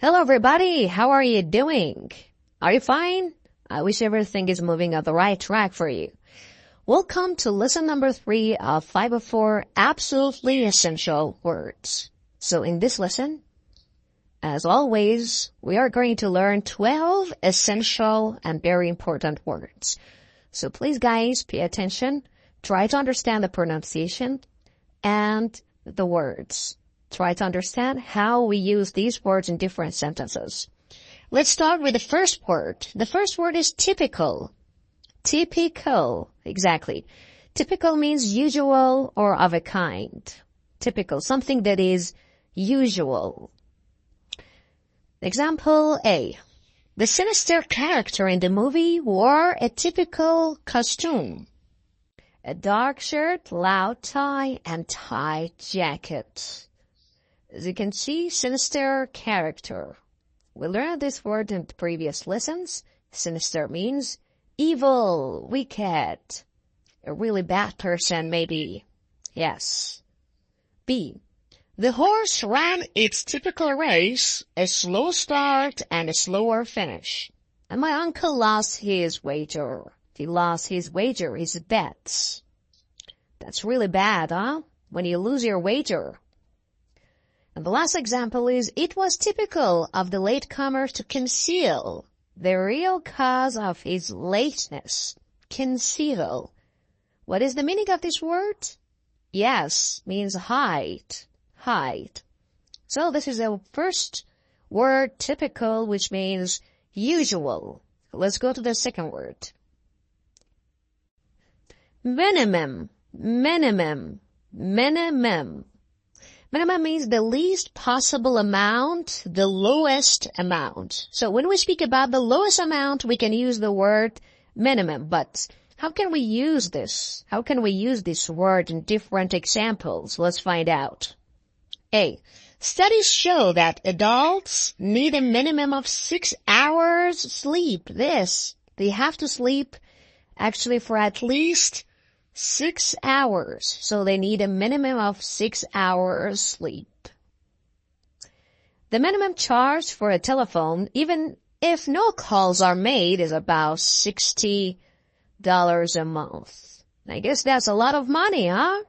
Hello everybody, how are you doing? Are you fine? I wish everything is moving on the right track for you. Welcome to lesson number 3 of 504 absolutely essential words. So in this lesson, as always, we are going to learn 12 essential and very important words. So please guys, pay attention, try to understand the pronunciation and the words. Try to understand how we use these words in different sentences. Let's start with the first word. The first word is typical. Typical, exactly. Typical means usual or of a kind. Typical, something that is usual. Example A. The sinister character in the movie wore a typical costume. A dark shirt, loud tie, and tight jacket. As you can see, sinister character. We learned this word in the previous lessons. Sinister means evil, wicked, a really bad person maybe. Yes. B. The horse ran its typical race, a slow start and a slower finish. And my uncle lost his wager. He lost his wager, his bets. That's really bad, huh? When you lose your wager. And the last example is, it was typical of the latecomer to conceal the real cause of his lateness. Conceal. What is the meaning of this word? Yes, means hide. Hide. So this is the first word, typical, which means usual. Let's go to the second word. Minimum. Minimum. Minimum. Minimum means the least possible amount, the lowest amount. So when we speak about the lowest amount, we can use the word minimum. But how can we use this? How can we use this word in different examples? Let's find out. A. Studies show that adults need a minimum of 6 hours sleep. They have to sleep actually for at least 6 hours. So they need a minimum of 6 hours sleep. The minimum charge for a telephone, even if no calls are made, is about $60 a month. I guess that's a lot of money, huh?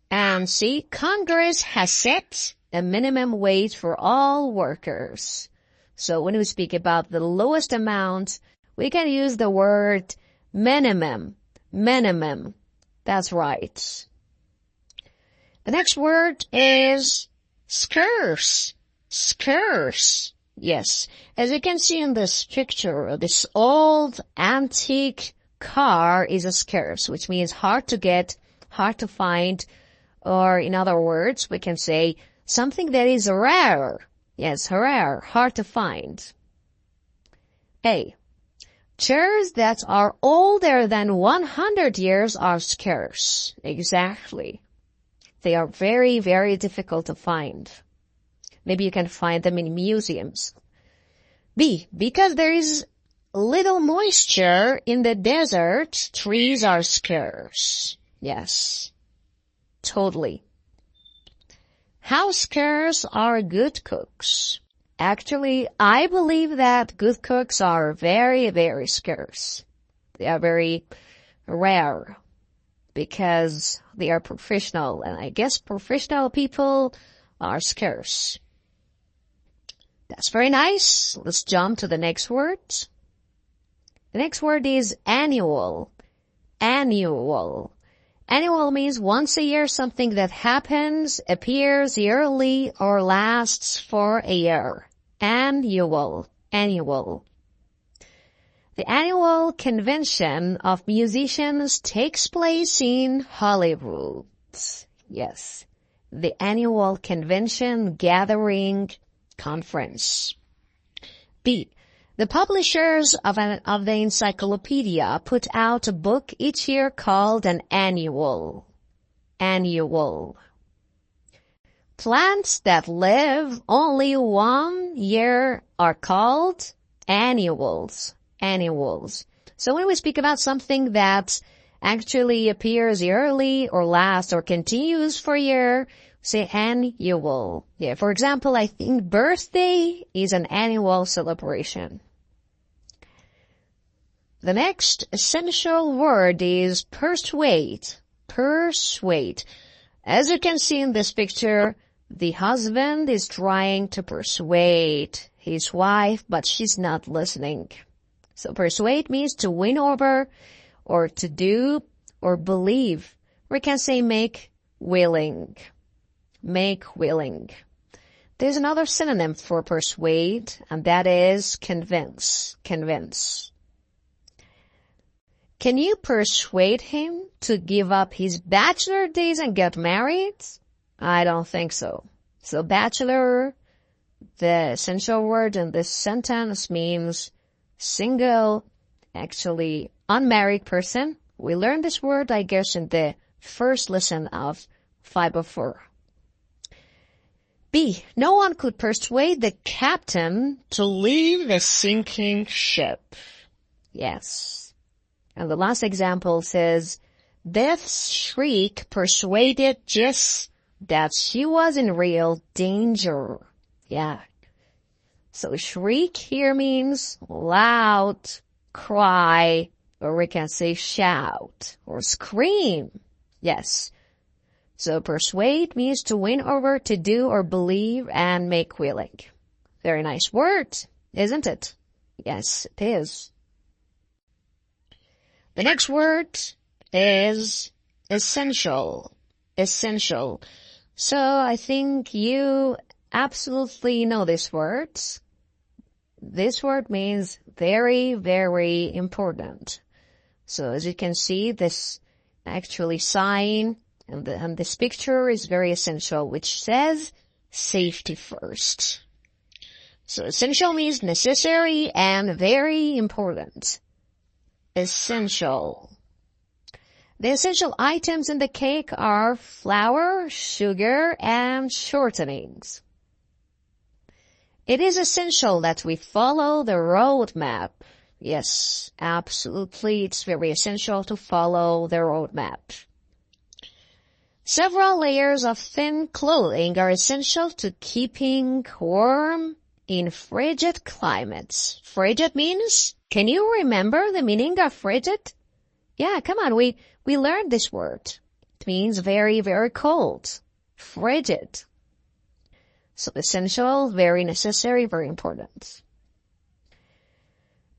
And C, Congress has set a minimum wage for all workers. So when we speak about the lowest amount, we can use the word minimum. Minimum. That's right. The next word is scarce. Scarce. Yes. As you can see in this picture, this old antique car is a scarce, which means hard to get, hard to find, or in other words, we can say something that is rare. Yes, rare, hard to find. A. Chairs that are older than 100 years are scarce. Exactly. They are very, very difficult to find. Maybe you can find them in museums. B. Because there is little moisture in the desert, trees are scarce. Yes. Totally. How scarce are good cooks? Actually, I believe that good cooks are very, very scarce. They are very rare because they are professional, and I guess professional people are scarce. That's very nice. Let's jump to the next word. The next word is annual. Annual. Annual means once a year, something that happens, appears yearly, or lasts for a year. Annual. Annual. The annual convention of musicians takes place in Hollywood. Yes. The annual convention, gathering, conference. B. The publishers of the encyclopedia put out a book each year called an annual. Annual. Plants that live only 1 year are called annuals. Annuals. So when we speak about something that actually appears yearly or lasts or continues for a year, say annual. Yeah, for example, I think birthday is an annual celebration. The next essential word is persuade. Persuade. As you can see in this picture, the husband is trying to persuade his wife, but she's not listening. So persuade means to win over, or to do, or believe. We can say make willing. Make willing. There's another synonym for persuade, and that is convince. Convince. Can you persuade him to give up his bachelor days and get married? I don't think so. So bachelor, the essential word in this sentence means single, actually unmarried person. We learned this word, I guess, in the first lesson of 504. B. No one could persuade the captain to leave the sinking ship. Yes. And the last example says, Death's shriek persuaded Jess that she was in real danger. Yeah. So shriek here means loud, cry, or we can say shout or scream. Yes. So persuade means to win over, to do or believe, and make willing. Very nice word, isn't it? Yes, it is. The next word is essential. Essential. So I think you absolutely know this word. This word means very, very important. So as you can see, this actually sign and this picture is very essential, which says safety first. So essential means necessary and very important. Essential. The essential items in the cake are flour, sugar, and shortenings. It is essential that we follow the roadmap. Yes, absolutely. It's very essential to follow the roadmap. Several layers of thin clothing are essential to keeping warm in frigid climates. Frigid means, can you remember the meaning of frigid? Yeah, come on, we learned this word. It means very, very cold. Frigid. So essential, very necessary, very important.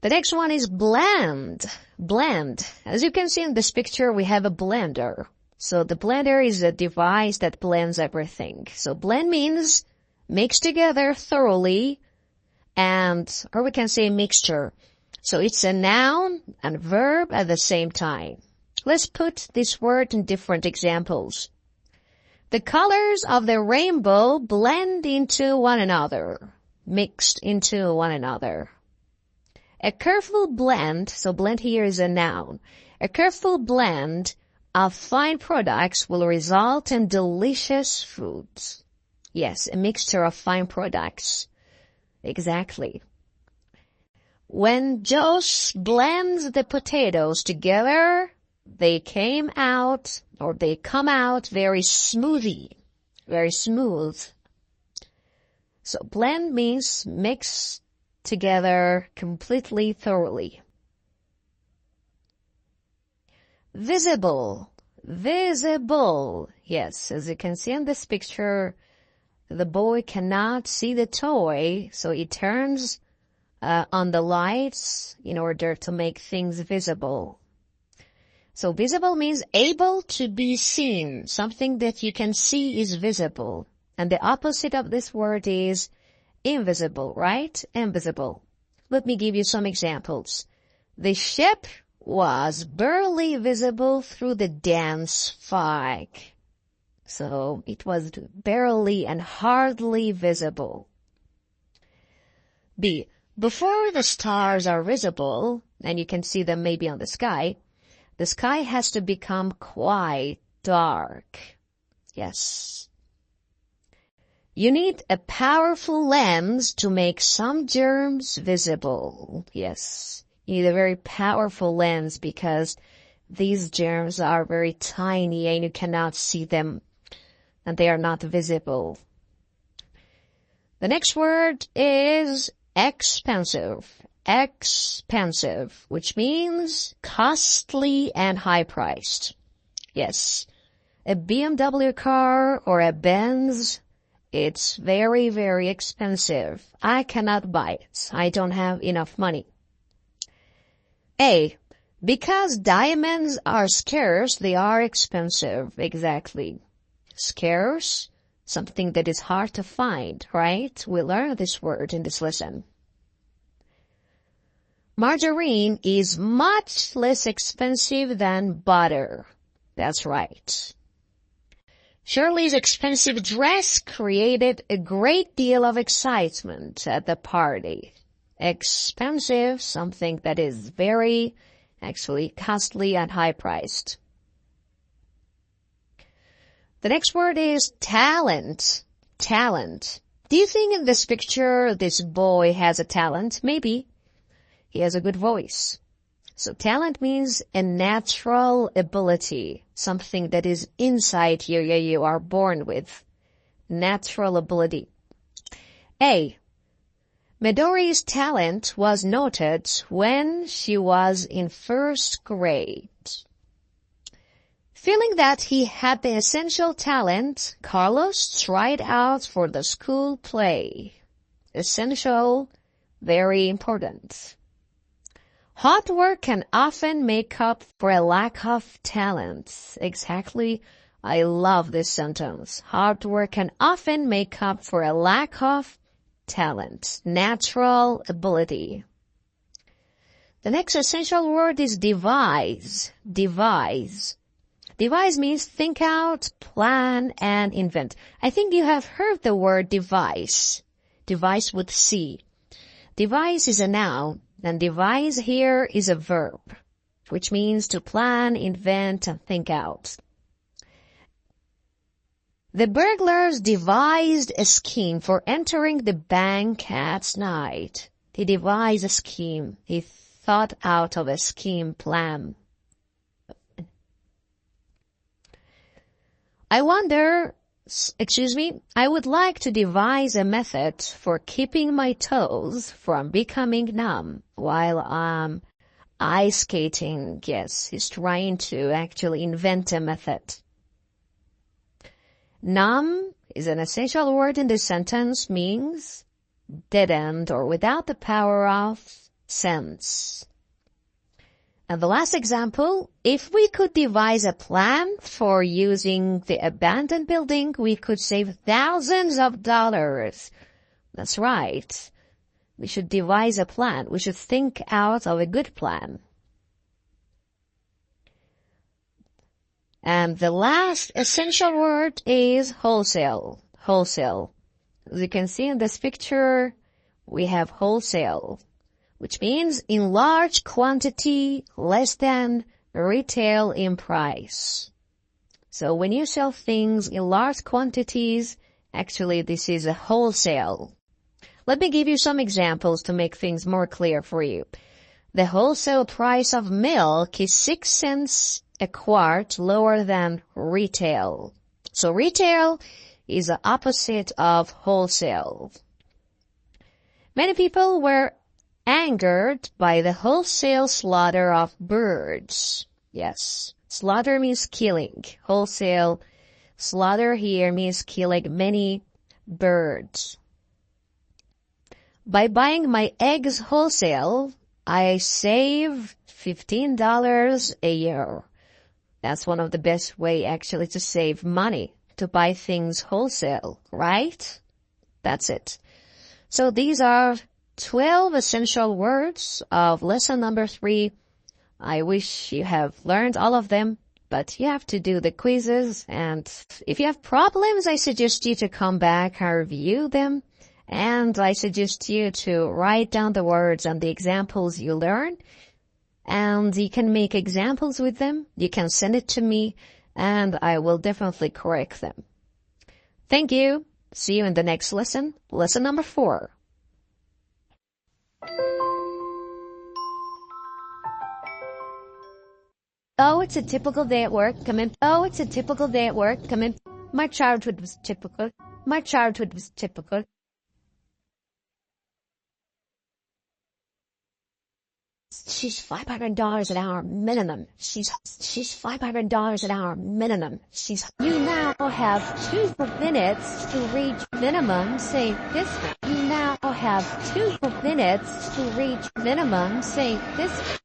The next one is blend. Blend. As you can see in this picture, we have a blender. So the blender is a device that blends everything. So blend means mix together thoroughly, or we can say mixture. So it's a noun and verb at the same time. Let's put this word in different examples. The colors of the rainbow blend into one another, mixed into one another. A careful blend, so blend here is a noun. A careful blend of fine products will result in delicious foods. Yes, a mixture of fine products. Exactly. When Josh blends the potatoes together, they come out very smoothie, very smooth. So blend means mix together completely, thoroughly. Visible, visible. Yes, as you can see in this picture, the boy cannot see the toy, so he turns on the lights in order to make things visible. So visible means able to be seen. Something that you can see is visible. And the opposite of this word is invisible, right? Invisible. Let me give you some examples. The ship was barely visible through the dense fog. So it was barely and hardly visible. B. Before the stars are visible, and you can see them maybe on the sky has to become quite dark. Yes. You need a powerful lens to make some germs visible. Yes. You need a very powerful lens because These germs are very tiny and you cannot see them, and they are not visible. The next word is expensive. Expensive, which means costly and high-priced. Yes, a BMW car or a Benz, it's very, very expensive. I cannot buy it. I don't have enough money. A, because diamonds are scarce, they are expensive. Exactly. Scarce, something that is hard to find, right? We learned this word in this lesson. Margarine is much less expensive than butter. That's right. Shirley's expensive dress created a great deal of excitement at the party. Expensive, something that is very, actually, costly and high-priced. The next word is talent. Talent. Do you think in this picture this boy has a talent? Maybe. He has a good voice. So talent means a natural ability, something that is inside you, you are born with. Natural ability. A, Midori's talent was noted when she was in first grade. Feeling that he had the essential talent, Carlos tried out for the school play. Essential, very important. Hard work can often make up for a lack of talent. Exactly. I love this sentence. Hard work can often make up for a lack of talent. Natural ability. The next essential word is devise. Devise. Devise means think out, plan, and invent. I think you have heard the word devise. Devise with C. Devise is a noun. And devise here is a verb, which means to plan, invent, and think out. The burglars devised a scheme for entering the bank at night. He devised a scheme. He thought out of a scheme plan. I would like to devise a method for keeping my toes from becoming numb while I'm ice skating. Yes, he's trying to actually invent a method. Numb is an essential word in this sentence, means deadened or without the power of sense. And the last example, if we could devise a plan for using the abandoned building, we could save thousands of dollars. That's right. We should devise a plan. We should think out of a good plan. And the last essential word is wholesale. Wholesale. As you can see in this picture, we have wholesale, which means in large quantity, less than retail in price. So when you sell things in large quantities, actually this is a wholesale. Let me give you some examples to make things more clear for you. The wholesale price of milk is 6 cents a quart lower than retail. So retail is the opposite of wholesale. Many people were angered by the wholesale slaughter of birds. Yes, slaughter means killing. Wholesale slaughter here means killing many birds. By buying my eggs wholesale, I save $15 a year. That's one of the best way actually to save money, to buy things wholesale, right? That's it. So these are 12 essential words of lesson number 3. I wish you have learned all of them, but you have to do the quizzes, and if you have problems, I suggest you to come back and review them, and I suggest you to write down the words and the examples you learn, and you can make examples with them. You can send it to me, and I will definitely correct them. Thank you. See you in the next lesson, lesson number 4. Oh, it's a typical day at work. Come in. Oh, it's a typical day at work. Come in. My childhood was typical. My childhood was typical. She's $500 an hour minimum. She's $500 an hour minimum. You now have 2 minutes to reach minimum. Say this. You now have 2 minutes to reach minimum. Say this.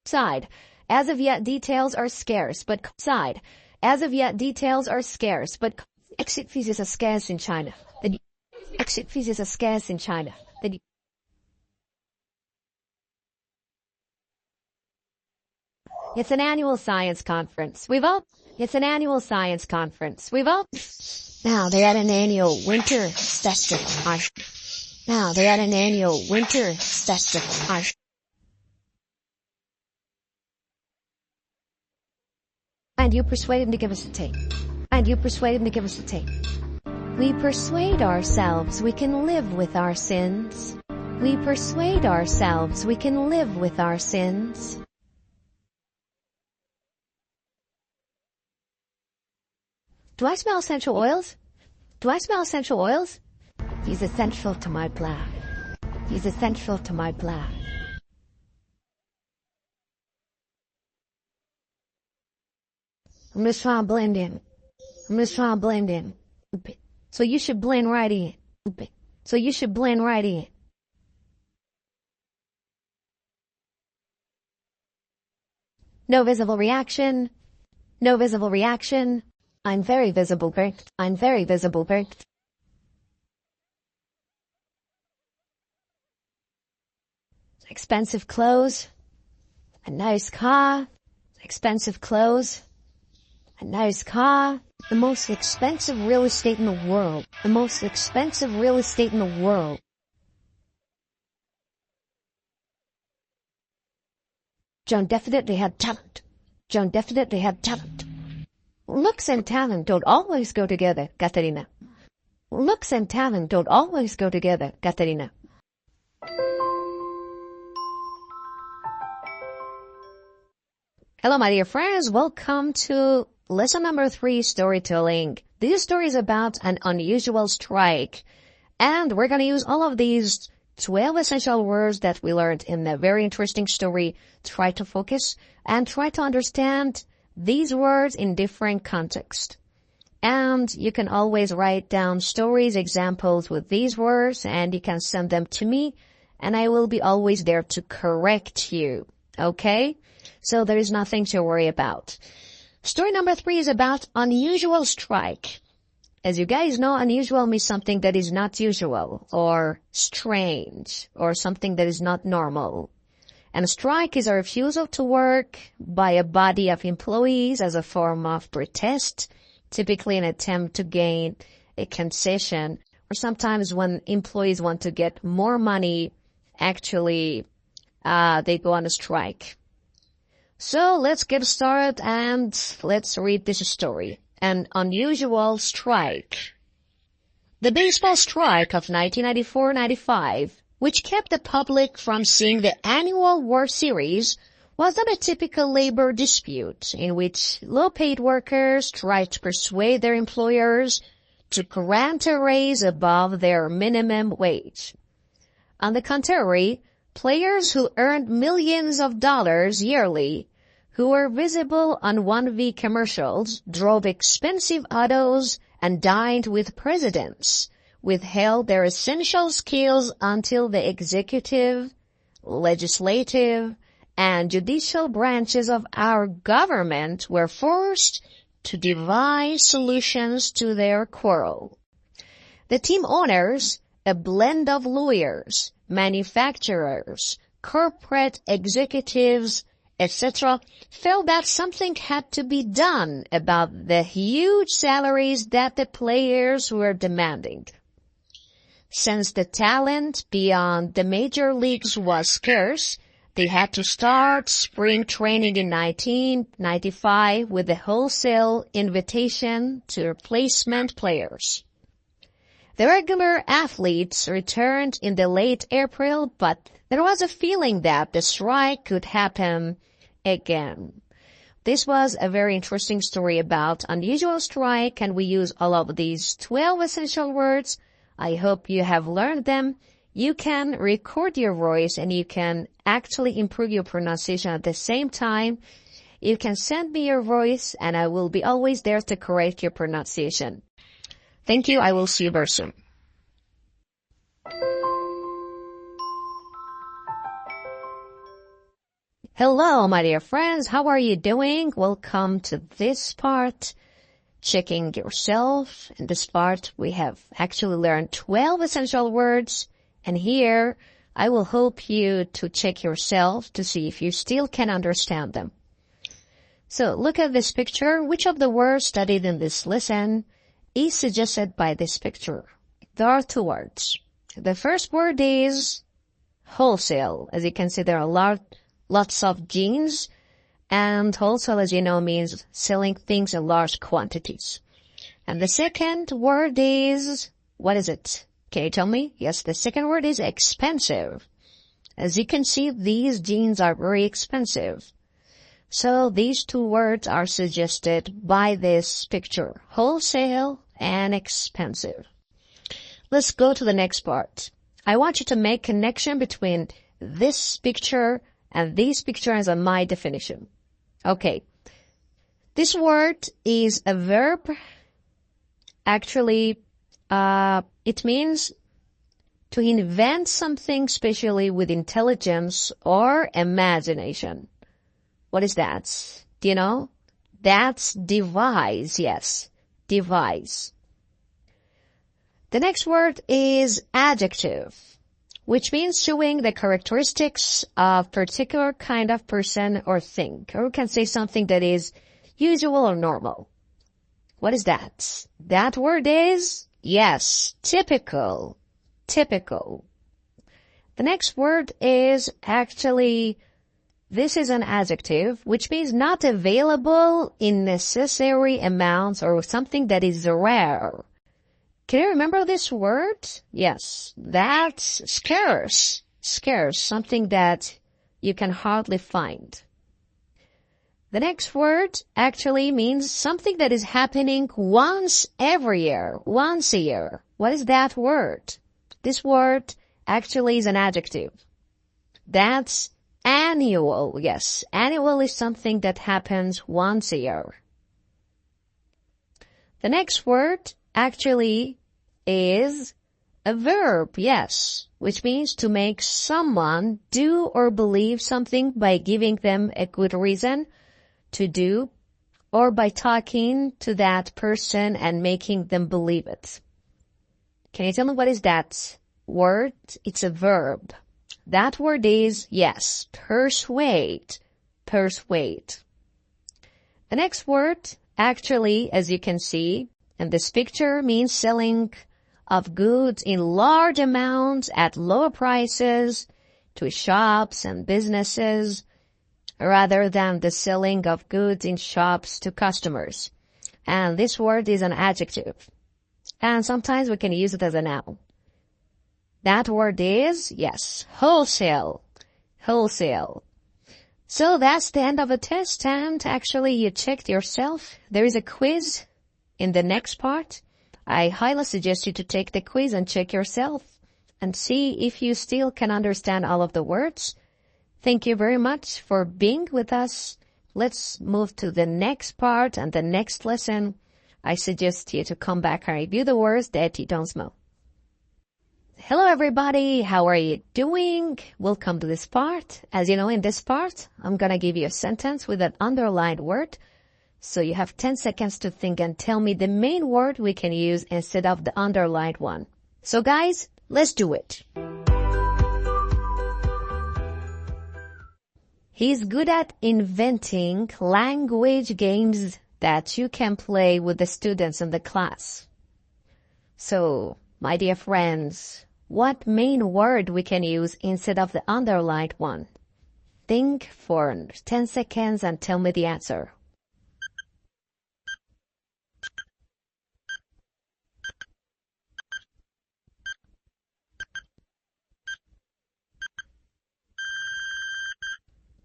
Side. As of yet, details are scarce, but side. As of yet, details are scarce, but exit visas are scarce in China. Exit visas are scarce in China. It's an annual science conference. It's an annual science conference. Now they're at an annual winter festival. Now they're at an annual winter festival. And you persuade him to give us the tape. We persuade ourselves we can live with our sins. We persuade ourselves we can live with our sins. Do I smell essential oils? He's essential to my plan. I'm just trying to blend in. So you should blend right in. No visible reaction. I'm very visible, Bert. Expensive clothes. A nice car. The most expensive real estate in the world. John definitely had talent. Looks and talent don't always go together, Katerina. Hello, my dear friends. Welcome to lesson number 3, storytelling. This story is about an unusual strike. And we're going to use all of these 12 essential words that we learned in a very interesting story. Try to focus and try to understand these words in different contexts. And you can always write down stories, examples with these words, and you can send them to me, and I will be always there to correct you. Okay? So there is nothing to worry about. Story number 3 is about unusual strike. As you guys know, unusual means something that is not usual or strange or something that is not normal. And a strike is a refusal to work by a body of employees as a form of protest, typically an attempt to gain a concession, or sometimes when employees want to get more money, actually, they go on a strike. So let's get started and let's read this story. An unusual strike. The baseball strike of 1994-95, which kept the public from seeing the annual World Series, was not a typical labor dispute in which low-paid workers tried to persuade their employers to grant a raise above their minimum wage. On the contrary, players who earned millions of dollars yearly, who were visible on 1V commercials, drove expensive autos, and dined with presidents, withheld their essential skills until the executive, legislative, and judicial branches of our government were forced to devise solutions to their quarrel. The team owners, a blend of lawyers, manufacturers, corporate executives, etc., felt that something had to be done about the huge salaries that the players were demanding. Since the talent beyond the major leagues was scarce, they had to start spring training in 1995 with a wholesale invitation to replacement players. The regular athletes returned in the late April, but there was a feeling that the strike could happen again. This was a very interesting story about unusual strike, and we use all of these 12 essential words. I hope you have learned them. You can record your voice and you can actually improve your pronunciation at the same time. You can send me your voice and I will be always there to correct your pronunciation. Thank you. I will see you very soon. Hello, my dear friends. How are you doing? Welcome to this part, checking yourself. In this part, we have actually learned 12 essential words. And here, I will help you to check yourself to see if you still can understand them. So look at this picture. Which of the words studied in this lesson is suggested by this picture? There are two words. The first word is wholesale. As you can see, there are lots of jeans, and wholesale, as you know, means selling things in large quantities. And the second word is, what is it? Can you tell me? Yes, the second word is expensive. As you can see, these jeans are very expensive. So these two words are suggested by this picture, wholesale and expensive. Let's go to the next part. I want you to make connection between this picture and these pictures and my definition. Okay. This word is a verb. Actually, it means to invent something, especially with intelligence or imagination. What is that? Do you know? That's devise, yes. Devise. The next word is adjective, which means showing the characteristics of particular kind of person or thing. Or we can say something that is usual or normal. What is that? That word is, yes, typical. Typical. The next word is actually, this is an adjective, which means not available in necessary amounts or something that is rare. Can you remember this word? Yes, that's scarce. Scarce, something that you can hardly find. The next word actually means something that is happening once every year, once a year. What is that word? This word actually is an adjective. That's annual. Yes, annual is something that happens once a year. The next word actually is a verb, yes, which means to make someone do or believe something by giving them a good reason to do, or by talking to that person and making them believe it. Can you tell me what is that word? It's a verb. That word is, yes, persuade. Persuade. The next word, actually, as you can see in this picture, means selling of goods in large amounts at low prices to shops and businesses, rather than the selling of goods in shops to customers. And this word is an adjective. And sometimes we can use it as a noun. That word is, yes, wholesale. Wholesale. So that's the end of the test, and actually you checked yourself. There is a quiz in the next part. I highly suggest you to take the quiz and check yourself and see if you still can understand all of the words. Thank you very much for being with us. Let's move to the next part and the next lesson. I suggest you to come back and review the words that you don't know. Hello everybody, how are you doing? Welcome to this part. As you know, in this part, I'm gonna give you a sentence with an underlined word. So you have 10 seconds to think and tell me the main word we can use instead of the underlined one. So guys, let's do it. He's good at inventing language games that you can play with the students in the class. So, my dear friends, what main word we can use instead of the underlined one? Think for 10 seconds and tell me the answer.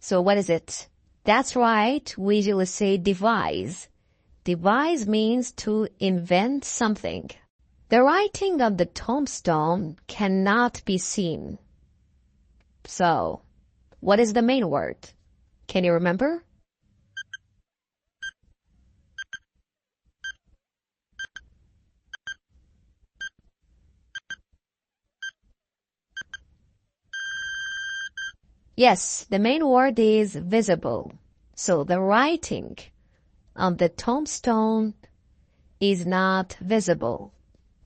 So what is it? That's right, we usually say devise. Devise means to invent something. The writing on the tombstone cannot be seen. So, what is the main word? Can you remember? Yes, the main word is visible. So the writing on the tombstone is not visible.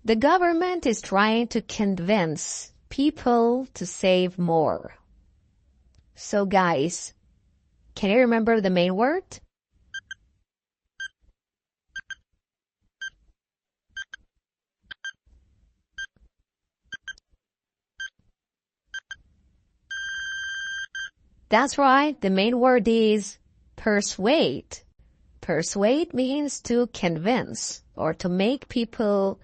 The government is trying to convince people to save more. So guys, can you remember the main word? That's right, the main word is persuade. Persuade means to convince or to make people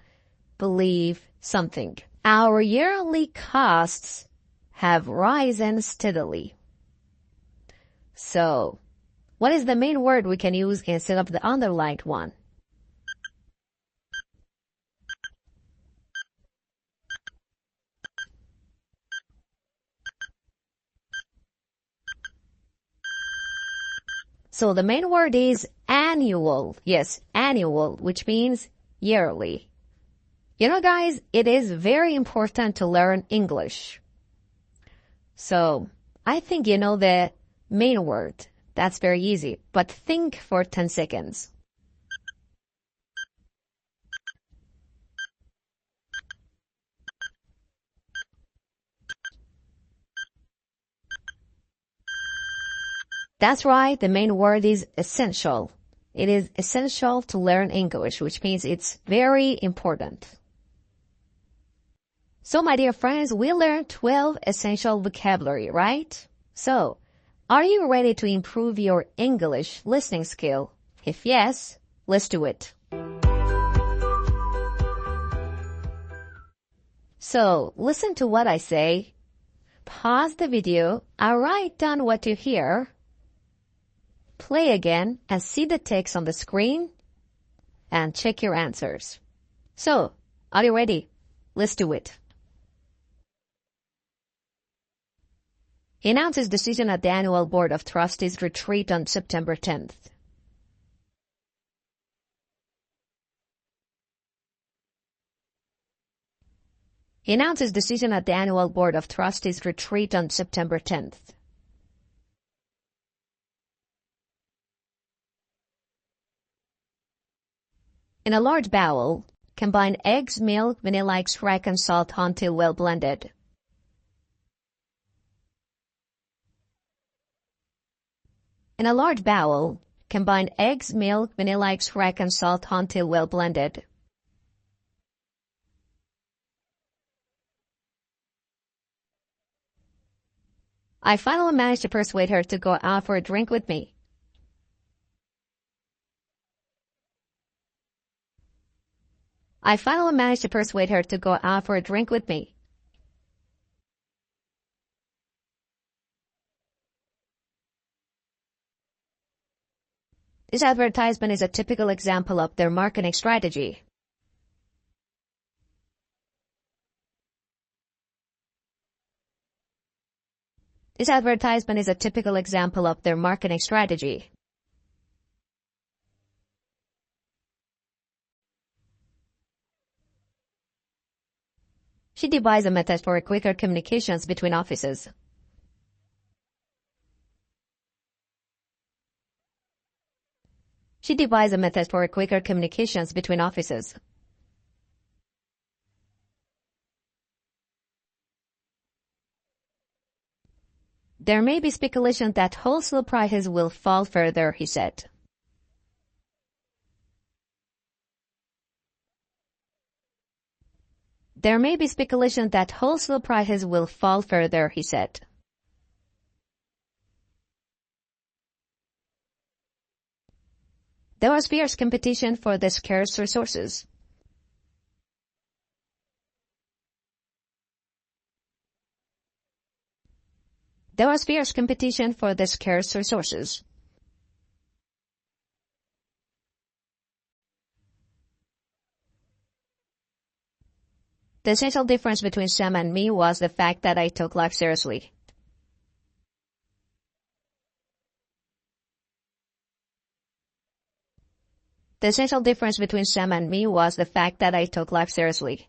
believe something. Our yearly costs have risen steadily. So, what is the main word we can use instead of the underlined one? So the main word is annual. Yes, annual, which means yearly. You know, guys, it is very important to learn English. So, I think you know the main word. That's very easy, but think for 10 seconds. That's right, the main word is essential. It is essential to learn English, which means it's very important. So, my dear friends, we learned 12 essential vocabulary, right? So, are you ready to improve your English listening skill? If yes, let's do it. So, listen to what I say. Pause the video and write down what you hear. Play again and see the text on the screen and check your answers. So, are you ready? Let's do it. He announced his decision at the annual Board of Trustees retreat on September 10th. He announced his decision at the annual Board of Trustees retreat on September 10th. In a large bowl, combine eggs, milk, vanilla extract, and salt until well blended. In a large bowl, combine eggs, milk, vanilla extract, and salt until well blended. I finally managed to persuade her to go out for a drink with me. I finally managed to persuade her to go out for a drink with me. This advertisement is a typical example of their marketing strategy. This advertisement is a typical example of their marketing strategy. She devised a method for quicker communications between offices. She devised a method for quicker communications between offices. There may be speculation that wholesale prices will fall further, he said. There may be speculation that wholesale prices will fall further, he said. There was fierce competition for the scarce resources. There was fierce competition for the scarce resources. The essential difference between Sam and me was the fact that I took life seriously. The essential difference between Sam and me was the fact that I took life seriously.